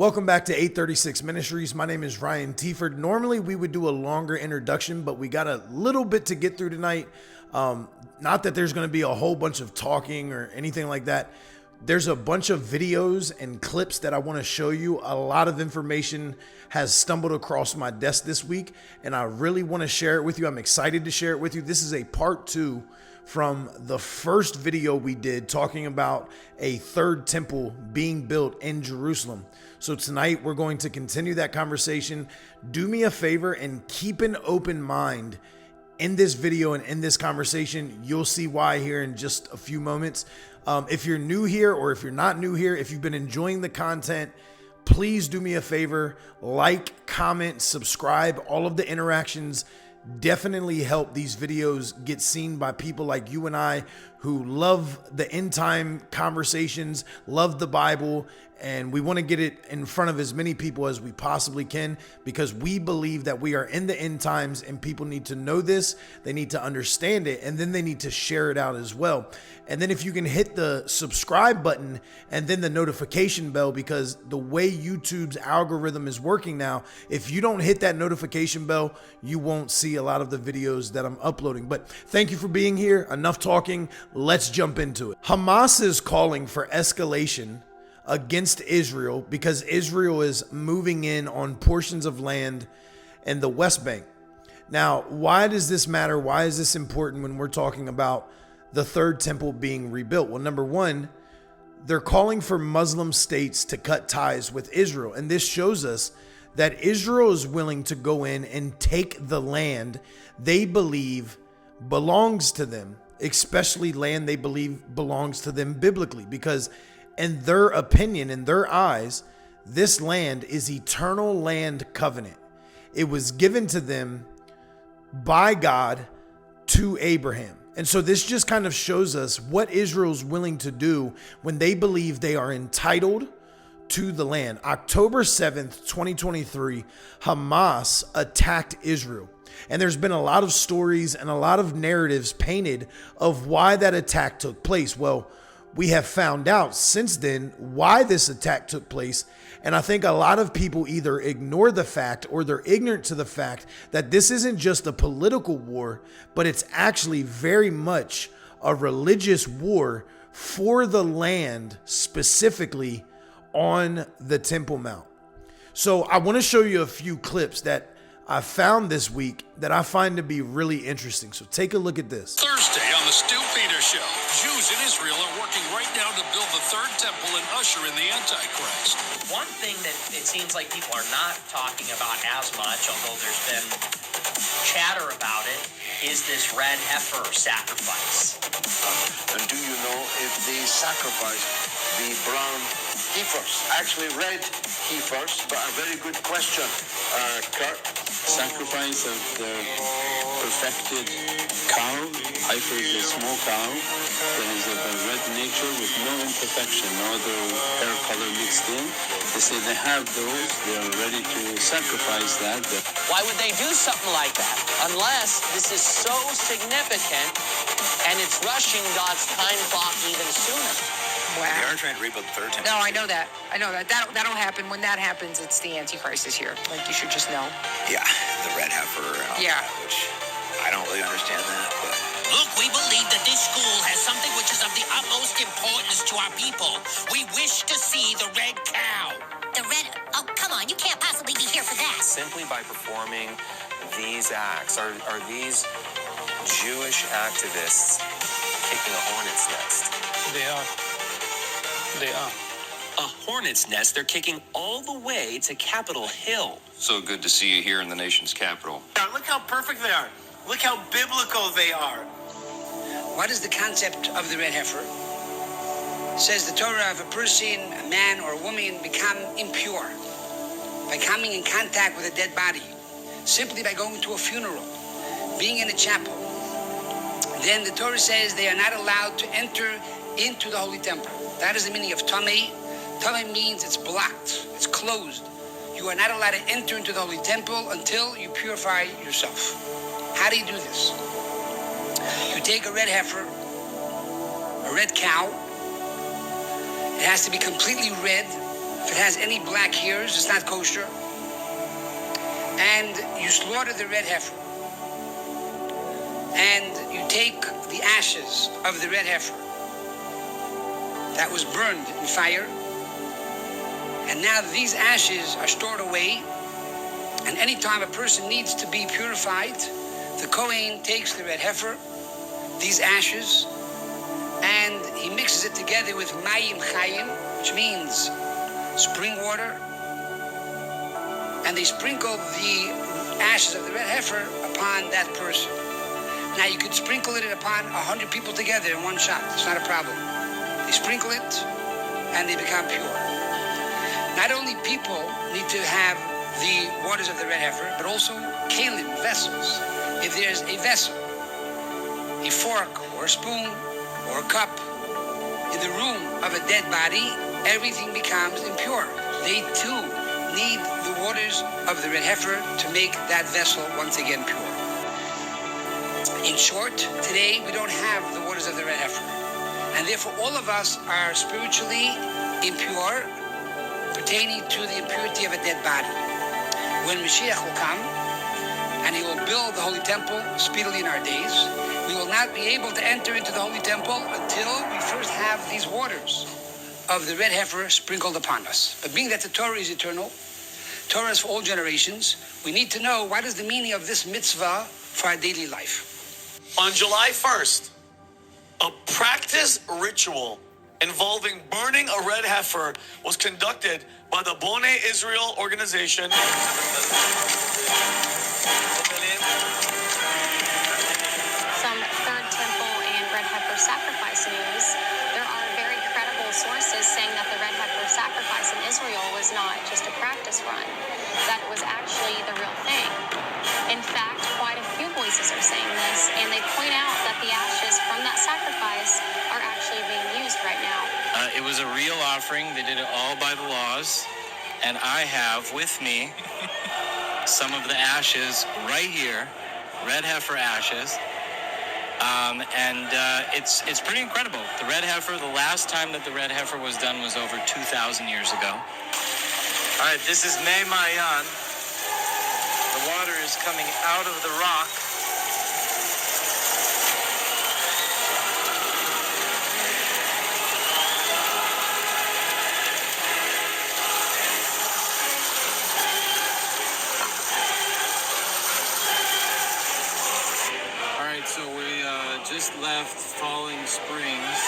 Welcome back to 836 Ministries. My name is Ryan Tieford. Normally we would do a longer introduction, but we got a little bit to get through tonight. Not that there's going to be a whole bunch of talking or anything like that. There's a bunch of videos and clips that I want to show you. A lot of information has stumbled across my desk this week, and I really want to share it with you. I'm excited to share it with you. This is a part 2 from the first video we did talking about a third temple being built in Jerusalem. So tonight we're going to continue that conversation. Do me a favor and keep an open mind in this video and in this conversation. You'll see why here in just a few moments. If you're new here or if you're not new here, if you've been enjoying the content, please do me a favor, like, comment, subscribe. All of the interactions definitely help these videos get seen by people like you and I who love the end time conversations, love the Bible, and we want to get it in front of as many people as we possibly can, because we believe that we are in the end times and people need to know this, they need to understand it, and then they need to share it out as well. And then if you can hit the subscribe button and then the notification bell, because the way YouTube's algorithm is working now, if you don't hit that notification bell, you won't see a lot of the videos that I'm uploading. But thank you for being here. Enough talking. Let's jump into it. Hamas is calling for escalation against Israel because Israel is moving in on portions of land in the West Bank. Now, why does this matter? Why is this important when we're talking about the third temple being rebuilt? Well, number one, they're calling for Muslim states to cut ties with Israel. And this shows us that Israel is willing to go in and take the land they believe belongs to them, especially land they believe belongs to them biblically, because in their opinion, in their eyes, this land is eternal land covenant. It was given to them by God to Abraham. And so this just kind of shows us what Israel's willing to do when they believe they are entitled to the land. October 7th, 2023, Hamas attacked Israel. And there's been a lot of stories and a lot of narratives painted of why that attack took place. Well, we have found out since then why this attack took place. And I think a lot of people either ignore the fact or they're ignorant to the fact that this isn't just a political war, but it's actually very much a religious war for the land, specifically on the Temple Mount. So I want to show you a few clips that I found this week that I find to be really interesting. So take a look at this. Thursday on the Stu Peter Show, Jews in Israel are working right now to build the third temple and usher in the Antichrist. One thing that it seems like people are not talking about as much, although there's been chatter about it, is this red heifer sacrifice. And do you know if they sacrifice the brown heifers, actually red heifers? But a very good question, Kurt. Sacrifice of the perfected cow. Heifer is a small cow that is of a red nature with no imperfection, no other hair color mixed in. They say they have those. They are ready to sacrifice that. Why would they do something like that? Unless this is so significant and it's rushing God's time clock even sooner. They are trying to rebuild the third temple. No, I know that. That'll happen. When that happens, it's the Antichrist is here. Like, you should just know. Yeah, the red heifer. Yeah. Which I don't really understand that, but... Look, we believe that this school has something which is of the utmost importance to our people. We wish to see the red cow. The red... Oh, come on. You can't possibly be here for that. Simply by performing these acts, are these Jewish activists kicking a hornet's nest? They are. A hornet's nest they're kicking all the way to Capitol Hill. So good to see you here in the nation's capital. Look how perfect they are. Look how biblical they are. What is the concept of the red heifer? It says the Torah, if a person, a man or a woman, become impure by coming in contact with a dead body, simply by going to a funeral, being in a chapel, then the Torah says they are not allowed to enter into the holy temple. That is the meaning of tamei. Tamei means it's blocked, it's closed. You are not allowed to enter into the holy temple until you purify yourself. How do you do this? You take a red heifer, a red cow. It has to be completely red. If it has any black hairs, it's not kosher. And you slaughter the red heifer. And you take the ashes of the red heifer that was burned in fire. And now these ashes are stored away. And anytime a person needs to be purified, the Kohen takes the red heifer, these ashes, and he mixes it together with mayim chayim, which means spring water, and they sprinkle the ashes of the red heifer upon that person. Now you could sprinkle it upon 100 people together in one shot. It's not a problem. They sprinkle it, and they become pure. Not only people need to have the waters of the red heifer, but also kalim, vessels. If there's a vessel, a fork or a spoon or a cup in the room of a dead body, everything becomes impure. They too need the waters of the red heifer to make that vessel once again pure. In short, today we don't have the waters of the red heifer, and therefore all of us are spiritually impure, pertaining to the impurity of a dead body. When Mashiach will come, and he will build the Holy Temple speedily in our days, we will not be able to enter into the Holy Temple until we first have these waters of the red heifer sprinkled upon us. But being that the Torah is eternal, Torah is for all generations, we need to know what is the meaning of this mitzvah for our daily life. On July 1st, a practice ritual involving burning a red heifer was conducted by the Bonei Israel organization. Some Third Temple and red heifer sacrifice news. There are very credible sources saying that the red heifer sacrifice in Israel was not just a practice run, that it was actually the real thing. In fact, quite a few voices are saying this, and they point out that the ashes from that sacrifice are actually being used right now. It was a real offering. They did it all by the laws. And I have with me some of the ashes right here, red heifer ashes. It's pretty incredible. The red heifer, the last time that the red heifer was done was over 2,000 years ago. All right, this is Mei Mayan. The water is coming out of the rock. So we just left Falling Springs.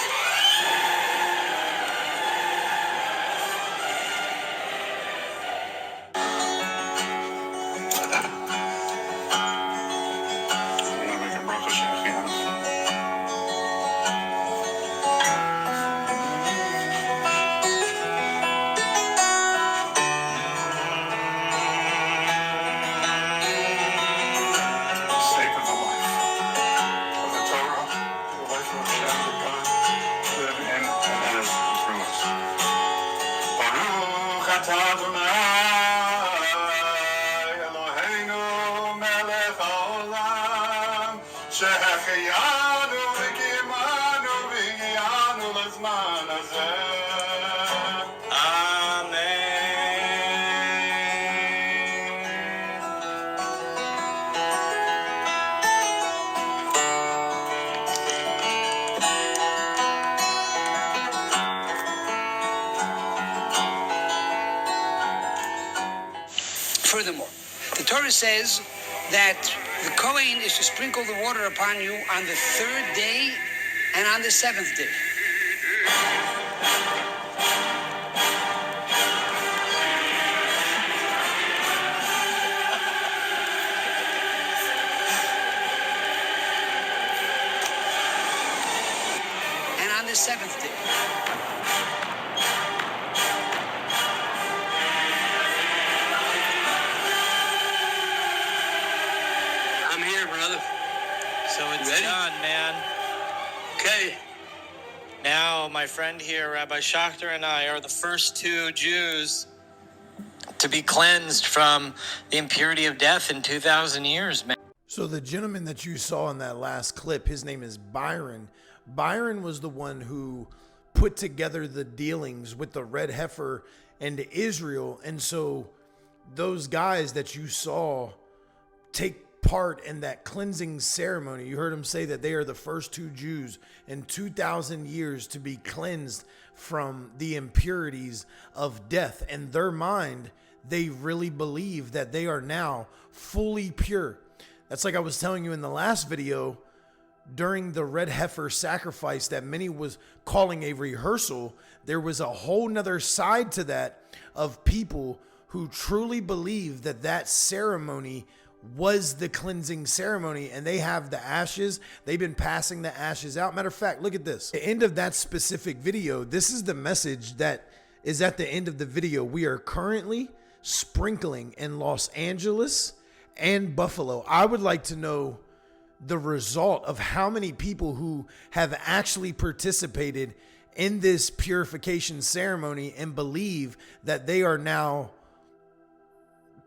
Furthermore, the Torah says that the Kohen is to sprinkle the water upon you on the third day and on the seventh day. And on the seventh day. So it's done, man. Okay. Now, my friend here, Rabbi Schachter, and I are the first two Jews to be cleansed from the impurity of death in 2,000 years, man. So the gentleman that you saw in that last clip, his name is Byron. Byron was the one who put together the dealings with the red heifer and Israel. And so those guys that you saw take part in that cleansing ceremony, you heard him say that they are the first two Jews in 2,000 years to be cleansed from the impurities of death. In their mind, they really believe that they are now fully pure. That's like I was telling you in the last video, during the red heifer sacrifice that many was calling a rehearsal, there was a whole nother side to that of people who truly believe that that ceremony was the cleansing ceremony, and they have the ashes. They've been passing the ashes out. Matter of fact, look at this. At the end of that specific video, this is the message that is at the end of the video. We are currently sprinkling in Los Angeles and Buffalo. I would like to know the result of how many people who have actually participated in this purification ceremony and believe that they are now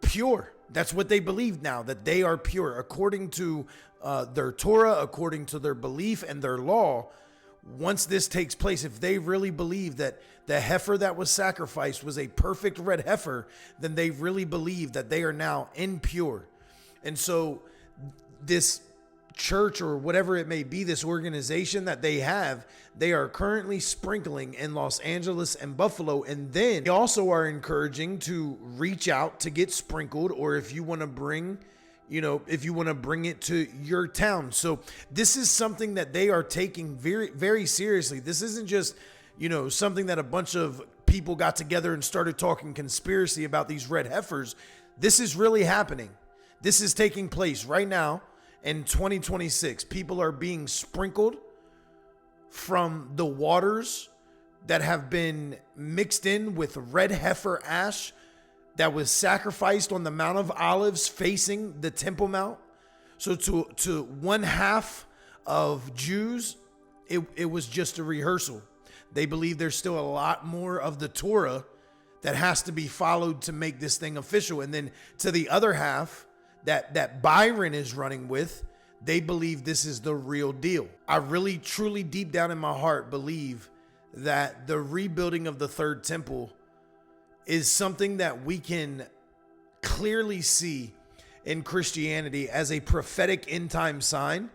pure. That's what they believe now, that they are pure according to their Torah, according to their belief and their law. Once this takes place, if they really believe that the heifer that was sacrificed was a perfect red heifer, then they really believe that they are now impure. And so this church, or whatever it may be, this organization that they have, they are currently sprinkling in Los Angeles and Buffalo. And then they also are encouraging to reach out to get sprinkled, or if you want to bring, if you want to bring it to your town. So this is something that they are taking very, very seriously. This isn't just, something that a bunch of people got together and started talking conspiracy about these red heifers. This is really happening. This is taking place right now. In 2026, people are being sprinkled from the waters that have been mixed in with red heifer ash that was sacrificed on the Mount of Olives facing the Temple Mount. So to one half of Jews, it was just a rehearsal. They believe there's still a lot more of the Torah that has to be followed to make this thing official. And then to the other half, that Byron is running with, they believe this is the real deal. I really, truly, deep down in my heart, believe that the rebuilding of the third temple is something that we can clearly see in Christianity as a prophetic end time sign.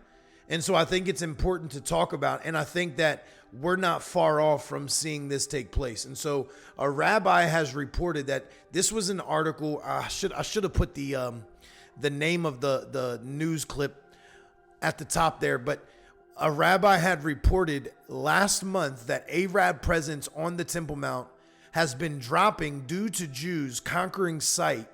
And so I think it's important to talk about, and I think that we're not far off from seeing this take place. And so a rabbi has reported that this was an article. I should have put the name of the news clip at the top there, but a rabbi had reported last month that Arab presence on the Temple Mount has been dropping due to Jews conquering sight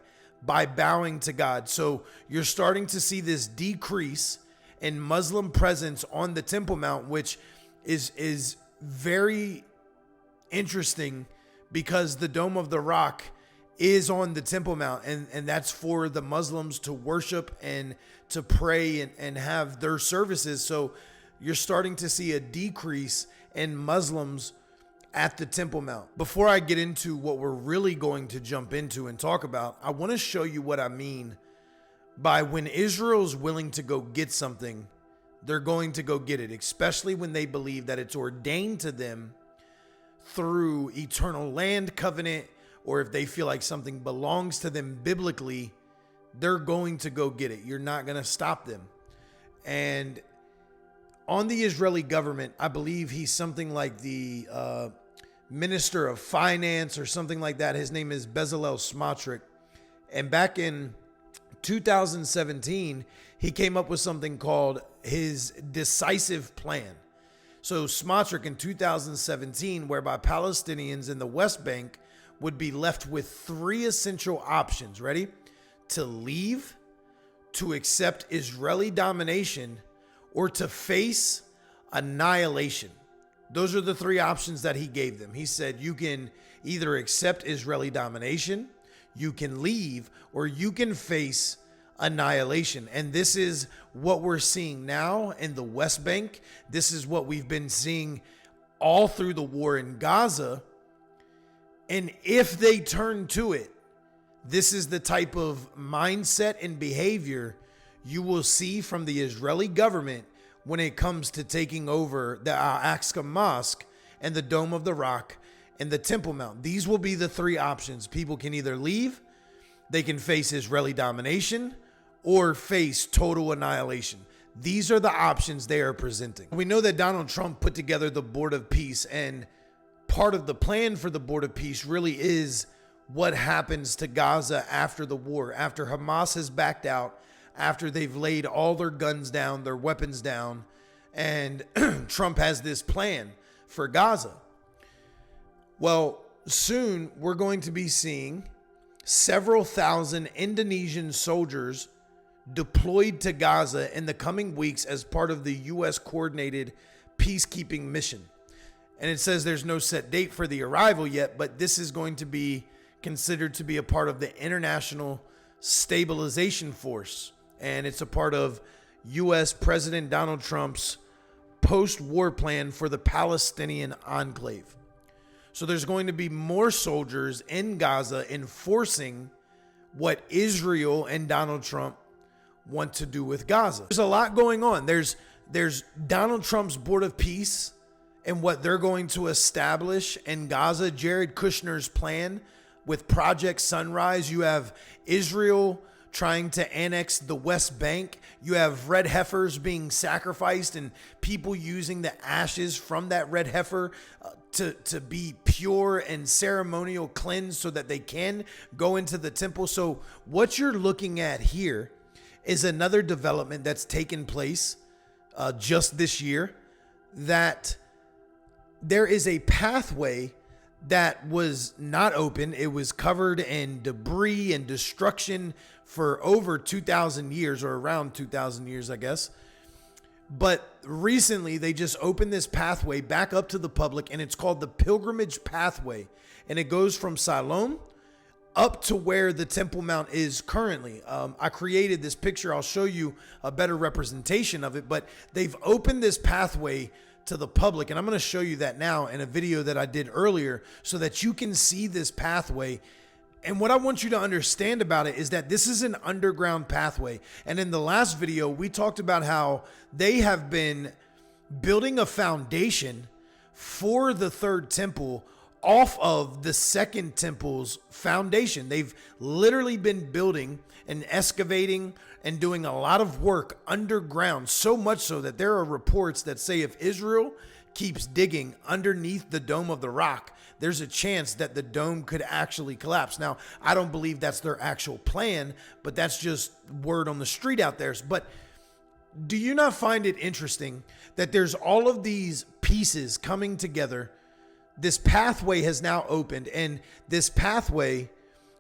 by bowing to God. So you're starting to see this decrease in Muslim presence on the Temple Mount, which is very interesting because the Dome of the Rock is on the Temple Mount, and that's for the Muslims to worship and to pray and have their services. So you're starting to see a decrease in Muslims at the Temple Mount. Before I get into what we're really going to jump into and talk about, I want to show you what I mean by when Israel's willing to go get something, they're going to go get it, especially when they believe that it's ordained to them through eternal land covenant, or if they feel like something belongs to them biblically, they're going to go get it. You're not going to stop them. And on the Israeli government, I believe he's something like the Minister of Finance or something like that. His name is Bezalel Smotrich. And back in 2017, he came up with something called his decisive plan. So Smotrich in 2017, whereby Palestinians in the West Bank would be left with three essential options. Ready? To leave, to accept Israeli domination, or to face annihilation. Those are the three options that he gave them. He said, you can either accept Israeli domination, you can leave, or you can face annihilation. And this is what we're seeing now in the West Bank. This is what we've been seeing all through the war in Gaza. And if they turn to it, this is the type of mindset and behavior you will see from the Israeli government when it comes to taking over the Al-Aqsa Mosque and the Dome of the Rock and the Temple Mount. These will be the three options. People can either leave, they can face Israeli domination, or face total annihilation. These are the options they are presenting. We know that Donald Trump put together the Board of Peace, and part of the plan for the Board of Peace really is what happens to Gaza after the war, after Hamas has backed out, after they've laid all their guns down, their weapons down, and Trump has this plan for Gaza. Well, soon we're going to be seeing several thousand Indonesian soldiers deployed to Gaza in the coming weeks as part of the U.S. coordinated peacekeeping mission. And it says there's no set date for the arrival yet, but this is going to be considered to be a part of the International Stabilization Force. And it's a part of U.S. President Donald Trump's post-war plan for the Palestinian enclave. So there's going to be more soldiers in Gaza enforcing what Israel and Donald Trump want to do with Gaza. There's a lot going on. There's Donald Trump's Board of Peace and what they're going to establish in Gaza. Jared Kushner's plan with Project Sunrise. You have Israel trying to annex the West Bank. You have red heifers being sacrificed and people using the ashes from that red heifer to be pure and ceremonial cleansed so that they can go into the temple. So what you're looking at here is another development that's taken place just this year, that there is a pathway that was not open. It was covered in debris and destruction for over 2,000 years, or around 2,000 years, I guess. But recently they just opened this pathway back up to the public, and it's called the Pilgrimage Pathway. And it goes from Siloam up to where the Temple Mount is currently. I created this picture. I'll show you a better representation of it, but they've opened this pathway to the public. And I'm going to show you that now in a video that I did earlier so that you can see this pathway. And what I want you to understand about it is that this is an underground pathway. And in the last video, we talked about how they have been building a foundation for the third temple off of the second temple's foundation. They've literally been building and excavating and doing a lot of work underground, so much so that there are reports that say if Israel keeps digging underneath the dome of the rock, there's a chance that the dome could actually collapse. Now, I don't believe that's their actual plan, but that's just word on the street out there. But do you not find it interesting that there's all of these pieces coming together? This pathway has now opened, and this pathway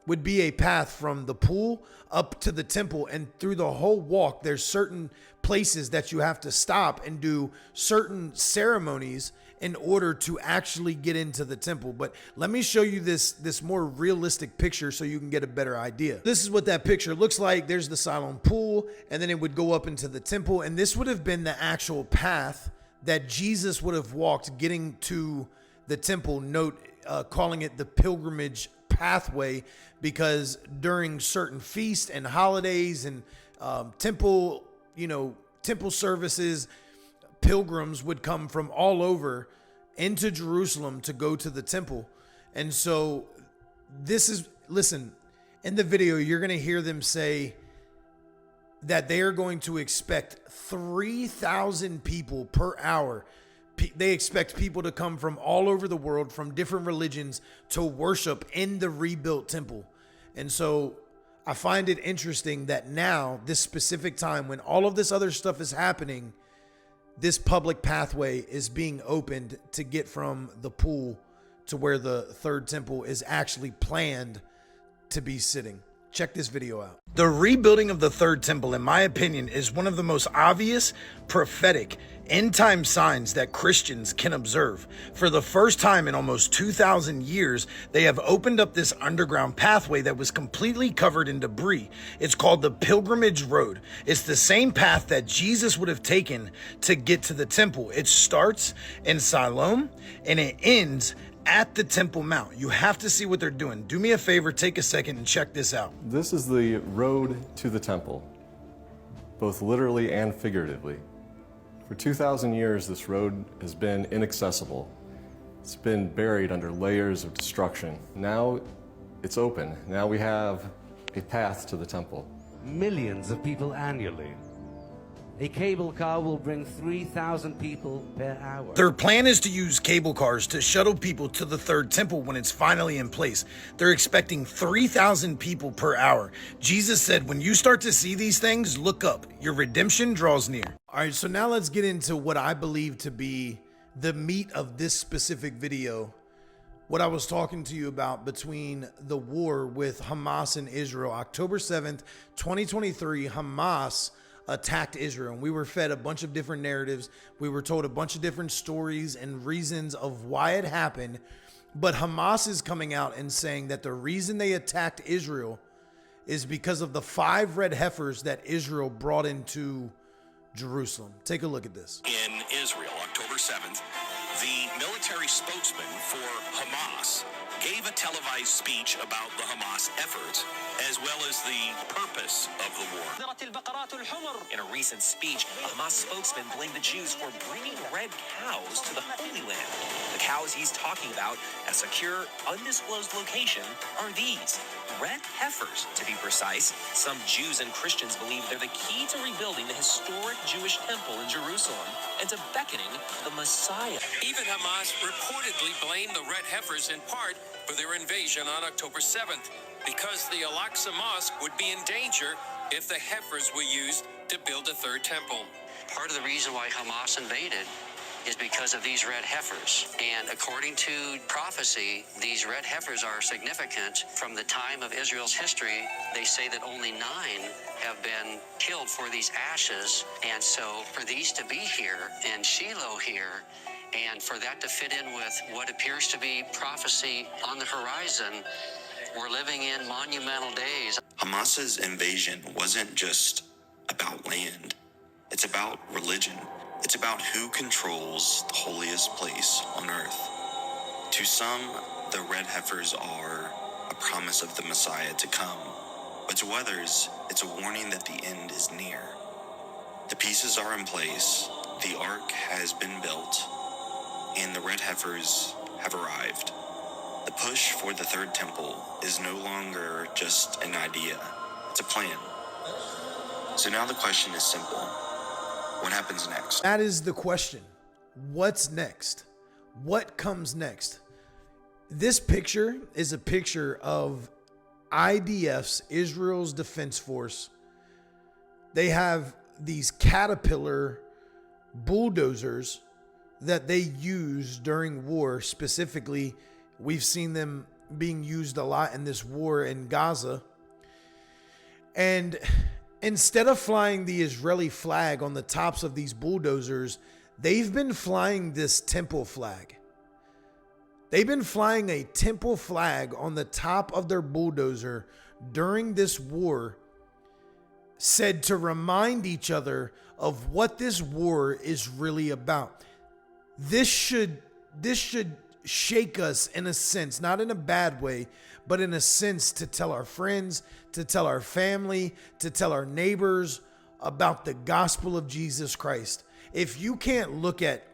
would be a path from the pool up to the temple, and through the whole walk, there's certain places that you have to stop and do certain ceremonies in order to actually get into the temple. But let me show you this more realistic picture so you can get a better idea. This is what that picture looks like. There's the Siloam pool, and then it would go up into the temple, and this would have been the actual path that Jesus would have walked getting to the temple. Note, calling it the pilgrimage pathway, because during certain feasts and holidays and temple services, pilgrims would come from all over into Jerusalem to go to the temple. And so this is, listen, in the video, you're going to hear them say that they are going to expect 3,000 people per hour. They expect people to come from all over the world, from different religions, to worship in the rebuilt temple. And so I find it interesting that now, this specific time when all of this other stuff is happening, this public pathway is being opened to get from the pool to where the third temple is actually planned to be sitting. Check this video out. The rebuilding of the third temple, in my opinion, is one of the most obvious prophetic end-time signs that Christians can observe. For the first time in almost 2,000 years, they have opened up this underground pathway that was completely covered in debris. It's called the Pilgrimage Road. It's the same path that Jesus would have taken to get to the temple. It starts in Siloam and it ends at the Temple Mount. You have to see what they're doing. Do me a favor, take a second and check this out. This is the road to the temple, both literally and figuratively. For 2,000 years, this road has been inaccessible. It's been buried under layers of destruction. Now it's open. Now we have a path to the temple. Millions of people annually. A cable car will bring 3,000 people per hour. Their plan is to use cable cars to shuttle people to the third temple when it's finally in place. They're expecting 3,000 people per hour. Jesus said, when you start to see these things, look up. Your redemption draws near. All right, so now let's get into what I believe to be the meat of this specific video. What I was talking to you about between the war with Hamas and Israel. October 7th, 2023, Hamas attacked Israel, and we were fed a bunch of different narratives. We were told a bunch of different stories and reasons of why it happened. But Hamas is coming out and saying that the reason they attacked Israel is because of the 5 red heifers that Israel brought into Jerusalem. Take a look at this. In Israel, October 7th, the military spokesman for Hamas gave a televised speech about the Hamas efforts, as well as the purpose of the war. In a recent speech, a Hamas spokesman blamed the Jews for bringing red cows to the Holy Land. The cows he's talking about, at a secure, undisclosed location, are these. Red heifers, to be precise. Some Jews and Christians believe they're the key to rebuilding the historic Jewish temple in Jerusalem and to beckoning the Messiah. Even Hamas reportedly blamed the red heifers in part for their invasion on October 7th, because the Al-Aqsa Mosque would be in danger if the heifers were used to build a third temple. Part of the reason why Hamas invaded is because of these red heifers. And according to prophecy, these red heifers are significant. From the time of Israel's history, they say that only 9 have been killed for these ashes. And so for these to be here in Shiloh here, and for that to fit in with what appears to be prophecy on the horizon, we're living in monumental days. Hamas's invasion wasn't just about land. It's about religion. It's about who controls the holiest place on earth. To some, the red heifers are a promise of the Messiah to come. But to others, it's a warning that the end is near. The pieces are in place, the ark has been built, and the red heifers have arrived. The push for the third temple is no longer just an idea, it's a plan. So now the question is simple. What happens next? That is the question. What's next? What comes next? This picture is a picture of IDF's, Israel's Defense Force. They have these Caterpillar bulldozers that they use during war. Specifically, we've seen them being used a lot in this war in Gaza. And instead of flying the Israeli flag on the tops of these bulldozers, they've been flying this temple flag. They've been flying a temple flag on the top of their bulldozer during this war, said to remind each other of what this war is really about. This should shake us in a sense, not in a bad way, but in a sense to tell our friends, to tell our family, to tell our neighbors about the gospel of Jesus Christ. If you can't look at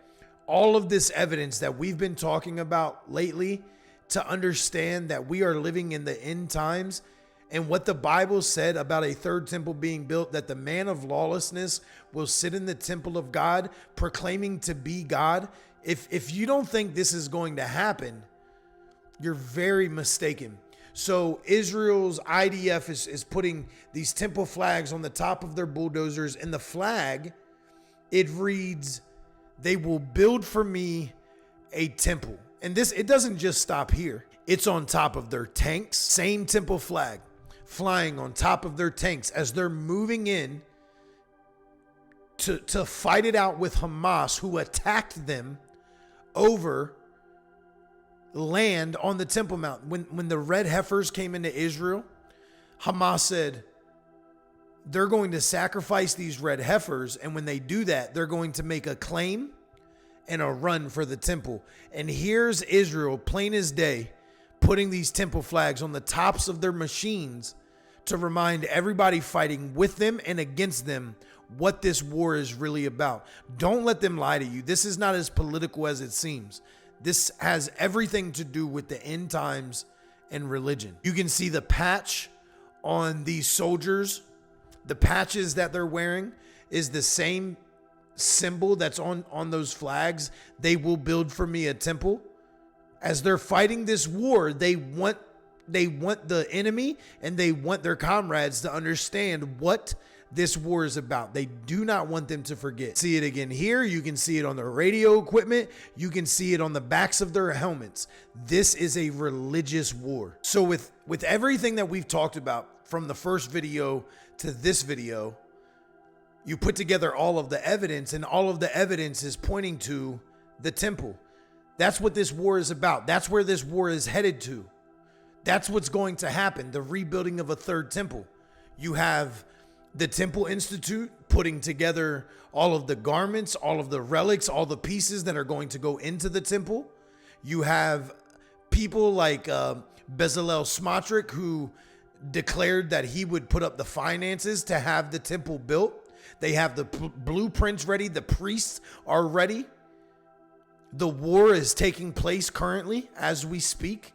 all of this evidence that we've been talking about lately to understand that we are living in the end times, and what the Bible said about a third temple being built, that the man of lawlessness will sit in the temple of God proclaiming to be God. If you don't think this is going to happen, you're very mistaken. So Israel's IDF is putting these temple flags on the top of their bulldozers, and the flag, it reads, "They will build for me a temple." And this, it doesn't just stop here. It's on top of their tanks. Same temple flag flying on top of their tanks as they're moving in to fight it out with Hamas, who attacked them over land on the Temple Mount. When the red heifers came into Israel, Hamas said they're going to sacrifice these red heifers, and when they do that, they're going to make a claim and a run for the temple. And here's Israel, plain as day, putting these temple flags on the tops of their machines to remind everybody fighting with them and against them what this war is really about. Don't let them lie to you. This is not as political as it seems. This has everything to do with the end times and religion. You can see the patch on these soldiers. The patches that they're wearing is the same symbol that's on those flags. They will build for me a temple. As they're fighting this war, they want the enemy and they want their comrades to understand what this war is about. They do not want them to forget. See it again here. You can see it on their radio equipment. You can see it on the backs of their helmets. This is a religious war. So with everything that we've talked about from the first video to this video, you put together all of the evidence, and all of the evidence is pointing to the temple. That's what this war is about. That's where this war is headed to. That's what's going to happen, the rebuilding of a third temple. You have the Temple Institute putting together all of the garments, all of the relics, all the pieces that are going to go into the temple. You have people like Bezalel Smotrich, who declared that he would put up the finances to have the temple built. They have the blueprints ready. The priests are ready. The war is taking place currently as we speak.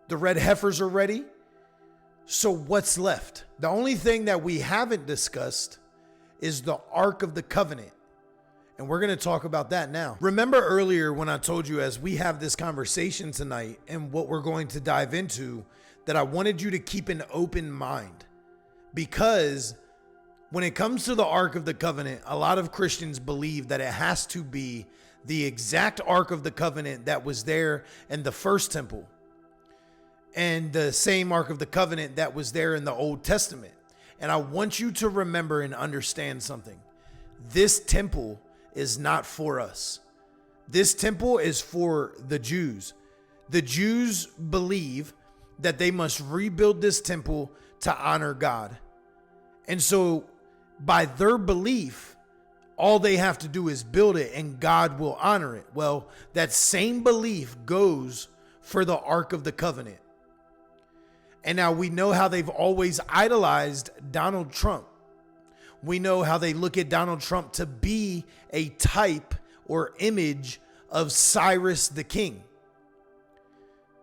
The red heifers are ready. So what's left? The only thing that we haven't discussed is the Ark of the Covenant. And we're going to talk about that now. Remember earlier when I told you, as we have this conversation tonight and what we're going to dive into, that I wanted you to keep an open mind. Because when it comes to the Ark of the Covenant, a lot of Christians believe that it has to be the exact Ark of the Covenant that was there in the first temple, and the same Ark of the Covenant that was there in the Old Testament. And I want you to remember and understand something. This temple is not for us. This temple is for the Jews. The Jews believe that they must rebuild this temple to honor God. And so by their belief, all they have to do is build it and God will honor it. Well, that same belief goes for the Ark of the Covenant. And now we know how they've always idolized Donald Trump. We know how they look at Donald Trump to be a type or image of Cyrus the King.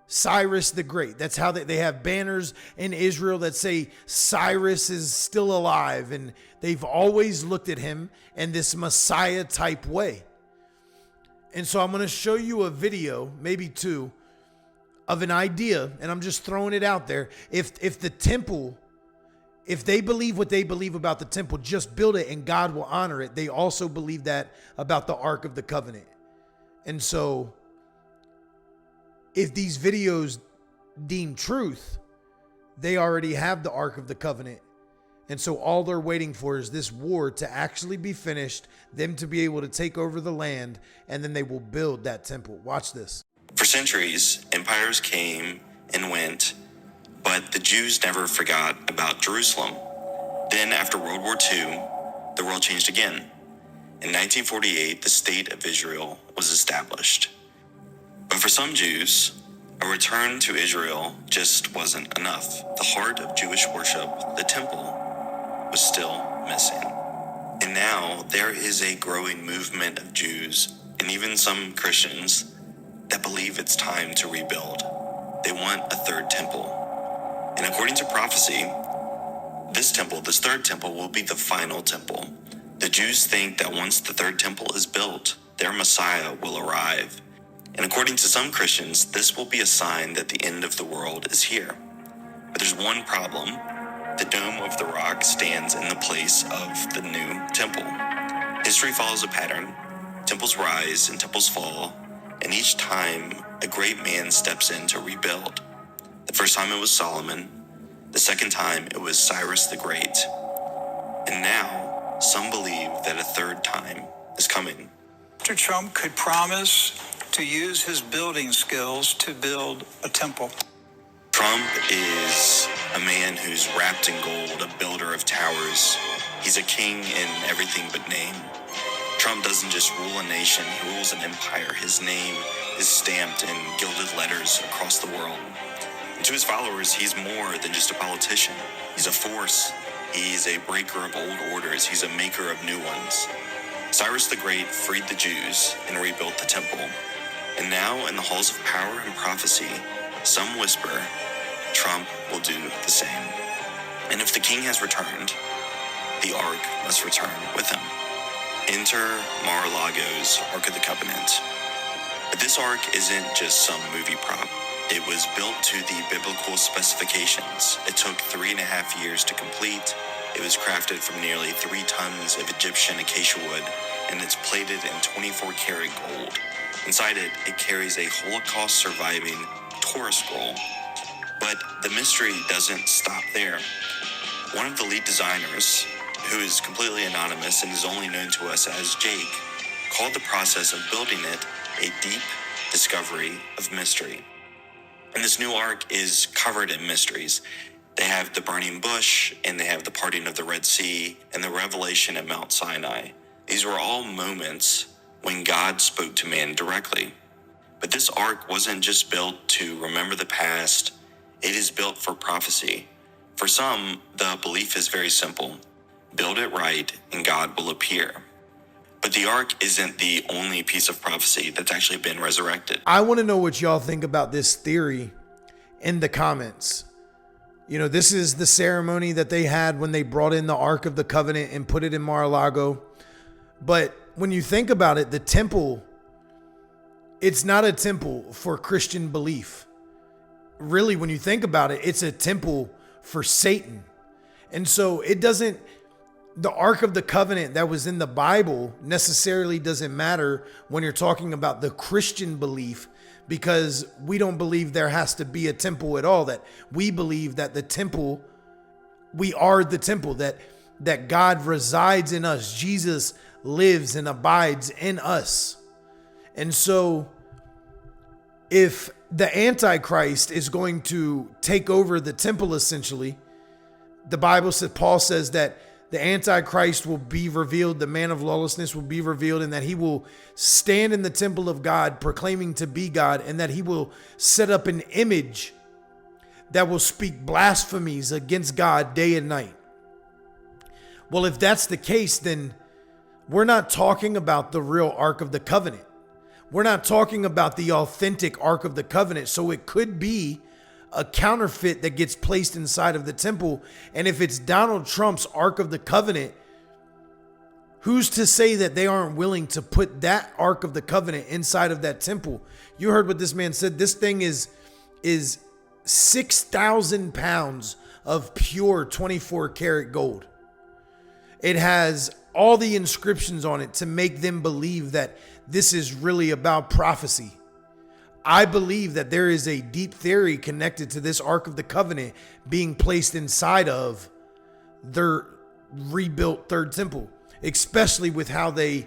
Cyrus the Great. That's how they have banners in Israel that say Cyrus is still alive. And they've always looked at him in this Messiah type way. And so I'm going to show you a video, maybe two, of an idea, and I'm just throwing it out there. If the temple, if they believe what they believe about the temple, just build it and God will honor it. They also believe that about the Ark of the Covenant. And so if these videos deem truth, they already have the Ark of the Covenant. And so all they're waiting for is this war to actually be finished, them to be able to take over the land, and then they will build that temple. Watch this. For centuries, empires came and went, but the Jews never forgot about Jerusalem. Then, after World War II, the world changed again. In 1948, the State of Israel was established. But for some Jews, a return to Israel just wasn't enough. The heart of Jewish worship, the temple, was still missing. And now there is a growing movement of Jews, and even some Christians, that believe it's time to rebuild. They want a third temple. And according to prophecy, this temple, this third temple, will be the final temple. The Jews think that once the third temple is built, their Messiah will arrive. And according to some Christians, this will be a sign that the end of the world is here. But there's one problem. The Dome of the Rock stands in the place of the new temple. History follows a pattern. Temples rise and temples fall. And each time, a great man steps in to rebuild. The first time it was Solomon. The second time it was Cyrus the Great. And now, some believe that a third time is coming. Mr. Trump could promise to use his building skills to build a temple. Trump is a man who's wrapped in gold, a builder of towers. He's a king in everything but name. Trump doesn't just rule a nation, he rules an empire. His name is stamped in gilded letters across the world. And to his followers, he's more than just a politician. He's a force. He's a breaker of old orders. He's a maker of new ones. Cyrus the Great freed the Jews and rebuilt the temple. And now, in the halls of power and prophecy, some whisper, Trump will do the same. And if the king has returned, the ark must return with him. Enter Mar-a-Lago's Ark of the Covenant. But this ark isn't just some movie prop. It was built to the biblical specifications. It took 3.5 years to complete. It was crafted from nearly 3 tons of Egyptian acacia wood, and it's plated in 24-karat gold. Inside it, it carries a Holocaust-surviving Torah scroll. But the mystery doesn't stop there. One of the lead designers, who is completely anonymous and is only known to us as Jake, called the process of building it a deep discovery of mystery. And this new ark is covered in mysteries. They have the burning bush, and they have the parting of the Red Sea, and the revelation at Mount Sinai. These were all moments when God spoke to man directly. But this ark wasn't just built to remember the past. It is built for prophecy. For some, the belief is very simple. Build it right, and God will appear. But the ark isn't the only piece of prophecy that's actually been resurrected. I want to know what y'all think about this theory in the comments. You know, this is the ceremony that they had when they brought in the Ark of the Covenant and put it in Mar-a-Lago. But when you think about it, the temple, it's not a temple for Christian belief. Really, when you think about it, it's a temple for Satan. And so it doesn't, the Ark of the Covenant that was in the Bible necessarily doesn't matter when you're talking about the Christian belief, because we don't believe there has to be a temple at all. That we believe that the temple, we are the temple, that God resides in us. Jesus lives and abides in us. And so if the Antichrist is going to take over the temple, essentially, the Bible says, Paul says that the Antichrist will be revealed, the man of lawlessness will be revealed, and that he will stand in the temple of God proclaiming to be God, and that he will set up an image that will speak blasphemies against God day and night. Well, if that's the case, then we're not talking about the real Ark of the Covenant. We're not talking about the authentic Ark of the Covenant. So it could be a counterfeit that gets placed inside of the temple. And if it's Donald Trump's Ark of the Covenant, who's to say that they aren't willing to put that Ark of the Covenant inside of that temple? You heard what this man said. This thing is 6,000 pounds of pure 24-karat gold. It has all the inscriptions on it to make them believe that this is really about prophecy. I believe that there is a deep theory connected to this Ark of the Covenant being placed inside of their rebuilt third temple, especially with how they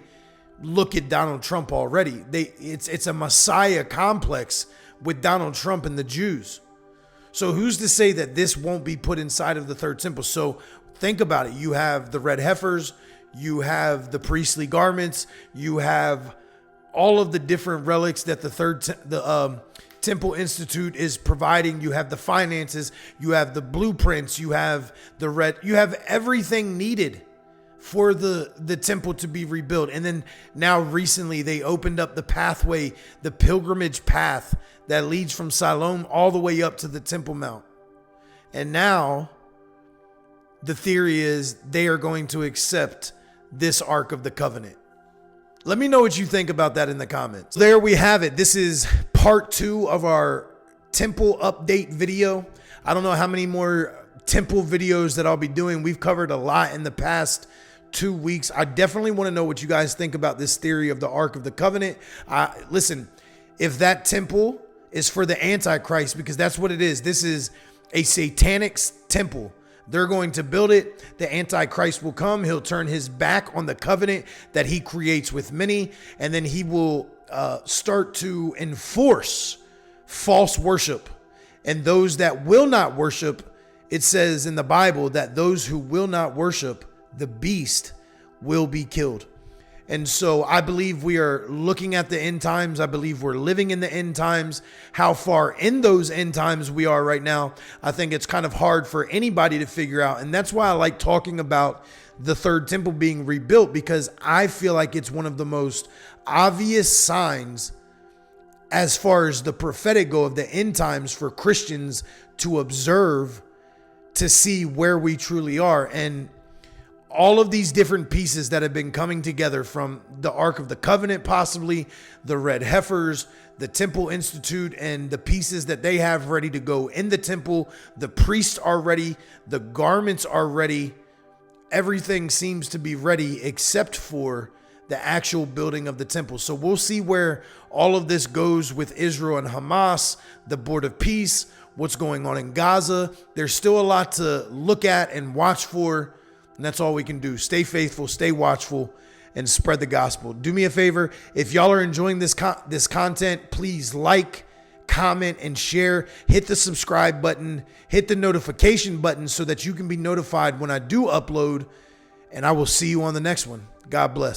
look at Donald Trump already. It's a Messiah complex with Donald Trump and the Jews. So who's to say that this won't be put inside of the third temple? So think about it. You have the red heifers, you have the priestly garments, you have all of the different relics that the Temple Institute is providing. You have the finances, you have the blueprints, you have you have everything needed for the temple to be rebuilt. And then now recently they opened up the pathway, the pilgrimage path that leads from Siloam all the way up to the Temple Mount. And now the theory is they are going to accept this Ark of the Covenant. Let me know what you think about that in the comments. There we have it. This is part 2 of our temple update video. I don't know how many more temple videos that I'll be doing. We've covered a lot in the past 2 weeks. I definitely want to know what you guys think about this theory of the Ark of the Covenant. Listen, if that temple is for the Antichrist, because that's what it is. This is a satanic temple. They're going to build it. The Antichrist will come. He'll turn his back on the covenant that he creates with many. And then he will start to enforce false worship. And those that will not worship, it says in the Bible that those who will not worship the beast will be killed. And so I believe we are looking at the end times. I believe we're living in the end times. How far in those end times we are right now, I think it's kind of hard for anybody to figure out. And that's why I like talking about the third temple being rebuilt, because I feel like it's one of the most obvious signs as far as the prophetic go of the end times for Christians to observe, to see where we truly are. And all of these different pieces that have been coming together, from the Ark of the Covenant, possibly the red heifers, the Temple Institute, and the pieces that they have ready to go in the temple. The priests are ready. The garments are ready. Everything seems to be ready except for the actual building of the temple. So we'll see where all of this goes with Israel and Hamas, the Board of Peace, what's going on in Gaza. There's still a lot to look at and watch for. And that's all we can do. Stay faithful, stay watchful, and spread the gospel. Do me a favor. If y'all are enjoying this content, please like, comment, and share. Hit the subscribe button. Hit the notification button so that you can be notified when I do upload. And I will see you on the next one. God bless.